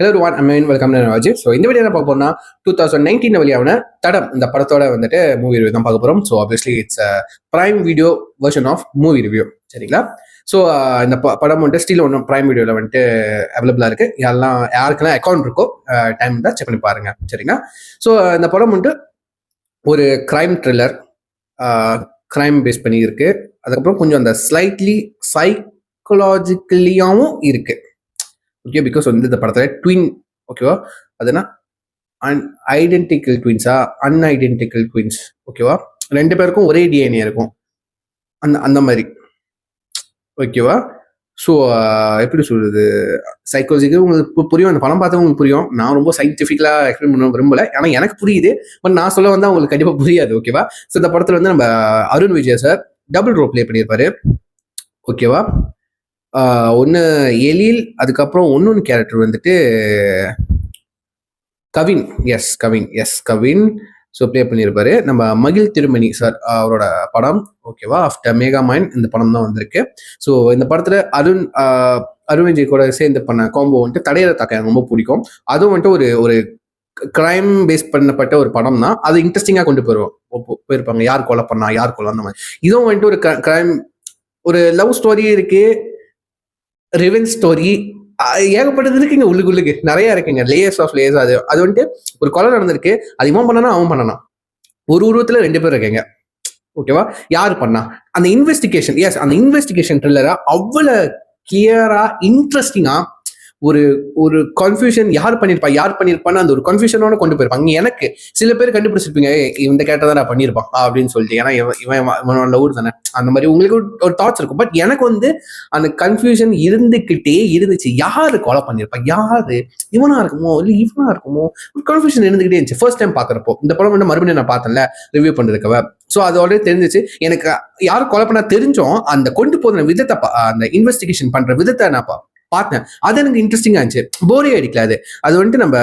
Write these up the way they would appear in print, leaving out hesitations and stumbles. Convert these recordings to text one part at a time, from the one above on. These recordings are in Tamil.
ஹலோ ஒன் அமீன் வெல்கம் ராஜிவ். ஸோ இந்த வீடியோ பார்க்க போனா 2019 வெளியான தடம் இந்த படத்தோட வந்துட்டு மூவி ரிவ்யூ தான் பார்க்க போறோம். So obviously it's prime video version of movie review, சரிங்களா? ஸோ இந்த படம் வந்துட்டு ஸ்டில் ஒன்றும் பிரைம் வீடியோவில் வந்துட்டு அவைலபிளாக இருக்கு. யாருக்கெல்லாம் அக்கௌண்ட் இருக்கோ டைம் தான் செக் பண்ணி பாருங்க, சரிங்களா? ஸோ இந்த படம் வந்துட்டு ஒரு கிரைம் த்ரில்லர், கிரைம் பேஸ் பண்ணி இருக்கு. அதுக்கப்புறம் கொஞ்சம் அந்த ஸ்லைட்லி சைக்கலாஜிக்கலியாகவும் இருக்கு. ஓகே, பிகாஸ் வந்து இந்த படத்துல ட்வின், ஓகேவா, அதுனா ஐடென்டிக்கல் ட்வின்ஸா அன்ஐடென்டிக்கல் ட்வின்ஸ், ஓகேவா, ரெண்டு பேருக்கும் ஒரே டிஎன்ஏ இருக்கும், அந்த அந்த மாதிரி, ஓகேவா. ஸோ எப்படி சொல்றது, சைக்காலஜிக்கல் உங்களுக்கு புரியும், அந்த படம் பார்த்தா உங்களுக்கு புரியும். நான் ரொம்ப சயின்டிஃபிக்கலாக எக்ஸ்பிளைன் பண்ண விரும்பல, ஆனால் எனக்கு புரியுது. பட் நான் சொல்ல வந்தால் உங்களுக்கு கண்டிப்பாக புரியாது, ஓகேவா. ஸோ இந்த படத்தில் வந்து நம்ம Arun Vijay sir double role play பண்ணியிருப்பாரு, ஓகேவா. ஒன்று எழில், அதுக்கப்புறம் இன்னொன்று கேரக்டர் வந்துட்டு கவின். கவின் ஸோ ப்ளே பண்ணியிருப்பாரு. நம்ம மகிழ் திருமணி சார் அவரோட படம், ஓகேவா. ஆஃப்டர் மேகா மைண்ட் இந்த படம் தான் வந்திருக்கு. ஸோ இந்த படத்தில் அருண் விஜய் கூட சேர்ந்து பண்ண காம்போ வந்துட்டு தடையிற தாக்க எனக்கு ரொம்ப பிடிக்கும். அதுவும் வந்துட்டு ஒரு ஒரு கிரைம் பேஸ் பண்ணப்பட்ட ஒரு படம் தான். அது இன்ட்ரெஸ்டிங்காக கொண்டு போயிருப்பாங்க, யார் கொலை பண்ணா, யார் கொலை, அந்த மாதிரி. இதுவும் வந்துட்டு ஒரு கிரைம், ஒரு லவ் ஸ்டோரி இருக்கு, ரிவெஞ்ச் ஸ்டோரி, ஏகப்பட்டது இருக்குங்க, உள்ளுக்கு நிறைய இருக்குங்க, லேயர்ஸ் ஆஃப் லேயர்ஸ். அது வந்துட்டு ஒரு கொலை நடந்திருக்கு, அது இவன் பண்ணனா அவன் பண்ணனா, ஒரு உருவத்துல ரெண்டு பேர் இருக்கீங்க, ஓகேவா. யாரு பண்ணா அந்த இன்வெஸ்டிகேஷன், அந்த இன்வெஸ்டிகேஷன் த்ரில்லரா அவ்வளவு கிளியரா இன்ட்ரெஸ்டிங்கா, ஒரு ஒரு கன்ஃபியூஷன், யார் பண்ணிருப்பான்னு அந்த ஒரு கன்ஃபியூஷனோட கொண்டு போயிருப்பாங்க. எனக்கு சில பேர் கண்டுபிடிச்சிருப்பீங்க, இந்த கேரக்டர் தான் நான் பண்ணியிருப்பான் அப்படின்னு சொல்லிட்டு, ஏன்னா இவன் லவர் தானே, அந்த மாதிரி உங்களுக்கு ஒரு தாட்ஸ் இருக்கும். பட் எனக்கு வந்து அந்த கன்ஃபியூஷன் இருந்துகிட்டே இருந்துச்சு. யாரு கொலை பண்ணியிருப்பா, யாரு இவனா இருக்குமோ இல்லை இவனா இருக்குமோ, ஒரு கன்ஃபியூஷன் இருந்துகிட்டே இருந்துச்சு ஃபர்ஸ்ட் டைம் பார்க்குறப்போ. இந்த படம் வந்து மறுபடியும் நான் பார்த்தேன்ல ரிவ்யூ பண்றதுக்காக, ஸோ அது ஆல்ரெடி தெரிஞ்சிச்சு எனக்கு. யார் கொலை பண்ணா தெரிஞ்சோம், அந்த கொண்டு போகிற விதத்தை, அந்த இன்வெஸ்டிகேஷன் பண்ற விதத்தை நான் பார்த்தேன். அது எனக்கு இன்ட்ரெஸ்டிங்கா இருந்துச்சு, போரே அடிக்கல. அது வந்துட்டு நம்ம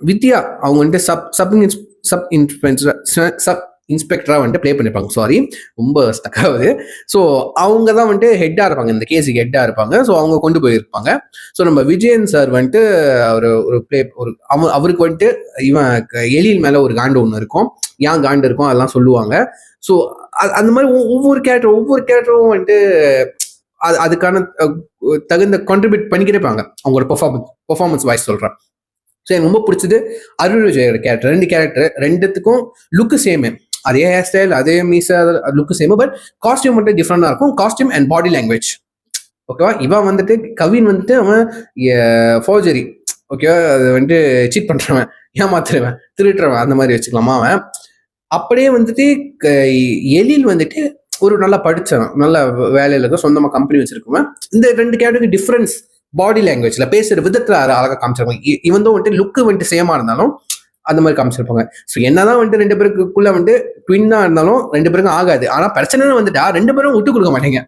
வித்யா அவங்க வந்துட்டு சப் இன்ஸ்பெக்டரா வந்துட்டு ப்ளே பண்ணிருப்பாங்க. சாரி, ரொம்ப ஸ்டக் ஆகுது. ஸோ அவங்க தான் வந்துட்டு ஹெட்டா இருப்பாங்க, இந்த கேஸுக்கு ஹெட்டா இருப்பாங்க. ஸோ அவங்க கொண்டு போயிருப்பாங்க. ஸோ நம்ம விஜயன் சார் வந்துட்டு அவருக்கு வந்துட்டு இவன் எழில் மேல ஒரு காண்டு ஒன்று இருக்கும், ஏன் காண்டு இருக்கும் அதெல்லாம் சொல்லுவாங்க. ஸோ அந்த மாதிரி ஒவ்வொரு கேரக்டரும் வந்துட்டு அதுக்கான தகுந்த கான்ட்ரிபியூட் பண்ணிக்கிட்டேப்பாங்க அவங்களோட பெர்ஃபார்மன்ஸ் வாய்ஸ் சொல்றேன். ஸோ எனக்கு ரொம்ப பிடிச்சது அருண் விஜயோட கேரக்டர், ரெண்டுத்துக்கும் லுக்கு சேமு, அதே ஹேர் ஸ்டைல், அதே மீசா, லுக்கு சேமு. பட் காஸ்டியூம் மட்டும் டிஃப்ரெண்டா இருக்கும், காஸ்டியூம் அண்ட் பாடி லாங்குவேஜ், ஓகேவா. இவன் வந்துட்டு கவின் வந்துட்டு அவன் ஃபோர்ஜரி, ஓகேவா, அது வந்துட்டு சீட் பண்றவன், ஏமாத்துறவன், திருட்டுறவன், அந்த மாதிரி வச்சுக்கலாமா. அவன் அப்படியே வந்துட்டு எழில் வந்துட்டு ஒரு நல்லா படிச்சவன், நல்ல வேலையில இருக்க, சொந்தமா கம்பெனி வச்சிருக்குவேன். இந்த ரெண்டு கேரக்டருக்கு டிஃபரன்ஸ் பாடி லாங்குவேஜ்ல, பேசுற விதத்துல அழகா காமிச்சிருப்பாங்க. இவன் தான் வந்துட்டு லுக்கு வந்துட்டு சேமா இருந்தாலும் அந்த மாதிரி காமிச்சிருப்பாங்க. ஸோ என்னதான் வந்துட்டு ரெண்டு பேருக்குள்ள வந்துட்டு ட்வின்னா இருந்தாலும் ரெண்டு பேருக்கும் ஆகாது. ஆனா பிரச்சனை வந்துட்டா ரெண்டு பேரும் விட்டு கொடுக்க மாட்டேங்க,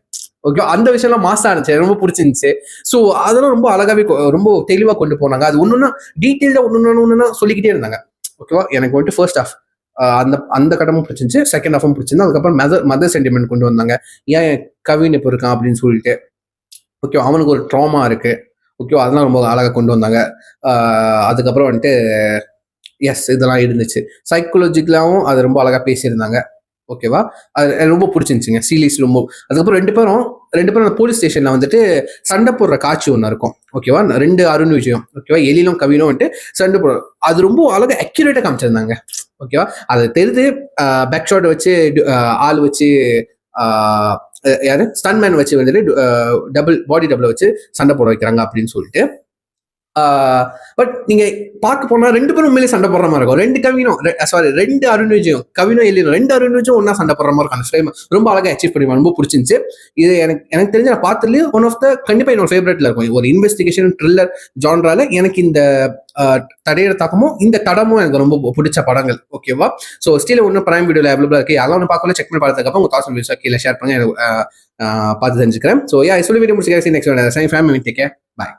ஓகே. அந்த விஷயம்லாம் மாசா இருந்துச்சு, ரொம்ப பிடிச்சிருந்துச்சு. ஸோ அதெல்லாம் ரொம்ப அழகாவே, ரொம்ப தெளிவா கொண்டு போனாங்க. அது ஒண்ணுன்னா டீட்டெயில்டா ஒண்ணுன்னா சொல்லிக்கிட்டே இருந்தாங்க, ஓகேவா. எனக்கு வந்துட்டு ஃபர்ஸ்ட் ஹாஃப் அந்த கட்டமும் பிடிச்சிருந்துச்சு, செகண்ட் ஹாஃபும் பிடிச்சிருந்து. அதுக்கப்புறம் மதர் சென்டிமெண்ட் கொண்டு வந்தாங்க, ஏன் கவின் இப்போ இருக்கான் அப்படின்னு சொல்லிட்டு, ஓகே, அவனுக்கு ஒரு ட்ராமா இருக்கு, ஓகே, அதெல்லாம் ரொம்ப அழகாக கொண்டு வந்தாங்க. அதுக்கப்புறம் வந்துட்டு இதெல்லாம் இருந்துச்சு, சைக்கோலஜிக்கலாகவும் அது ரொம்ப அழகாக பேசியிருந்தாங்க, ஓகேவா. அது ரொம்ப பிடிச்சிருந்துச்சுங்க சீரியஸ் ரொம்ப. அதுக்கப்புறம் ரெண்டு பேரும் அந்த போலீஸ் ஸ்டேஷன்ல வந்துட்டு சண்டை போடுற காட்சி ஒன்று இருக்கும், ஓகேவா. ரெண்டு அருண் விஜயம், ஓகேவா, எழிலும் கவினும் வந்துட்டு சண்டை போடுற, அது ரொம்ப அழகாக அக்யூரேட்டா காமிச்சிருந்தாங்க, ஓகேவா. அது தெரியுது, பேக் ஷாட் வச்சு ஆள் வச்சு, யாரு ஸ்டன்மேன் வச்சு வந்துட்டு பாடி டபுள் வச்சு சண்டை போட வைக்கிறாங்க அப்படின்னு சொல்லிட்டு. பட் நீங்க பார்க்க போனா ரெண்டு பேரும் உண்மையிலே சண்டை போடுற மாதிரி இருக்கும். ரெண்டு அருண் விஜயம், கவினும் எழிலும், ரெண்டு அருண் விஜயம் ஒன்னா சண்டை போடுற மாதிரி இருக்கும். அந்த ஃப்ரேம் ரொம்ப அழகா அச்சீவ் பண்ணி ரொம்ப பிடிச்சிருந்துச்சு. இது எனக்கு தெரிஞ்ச நான் பார்த்ததுலேயே ஒன் ஆஃப் த கண்டிப்பா என்னோட ஃபேவரட்ல இருக்கும். ஒரு இன்வெஸ்டிகேஷன் த்ரில்லர் ஜான்ரால எனக்கு இந்த தடையிற தாக்கமும் இந்த தடமும் எனக்கு ரொம்ப பிடிச்ச படங்கள், ஓகேவா. ஸோ ஸ்டில் ஒன்றும் பிரைம் வீடியோல அவைலபிளா இருக்கு, அதெல்லாம் ஒன்று பார்க்கல, செக் பண்ணி பார்த்ததுக்கப்புறம் உங்க தாட்ஸ் வீடியோஸ் கீழே ஷேர் பண்ணி பார்த்து தெரிஞ்சுக்கிறேன். ஸோ சொல்லி வீடியோ முடிச்சுக்கிறேன். நெக்ஸ்ட் ஃபேமிலி டேக் கேர், பாய்.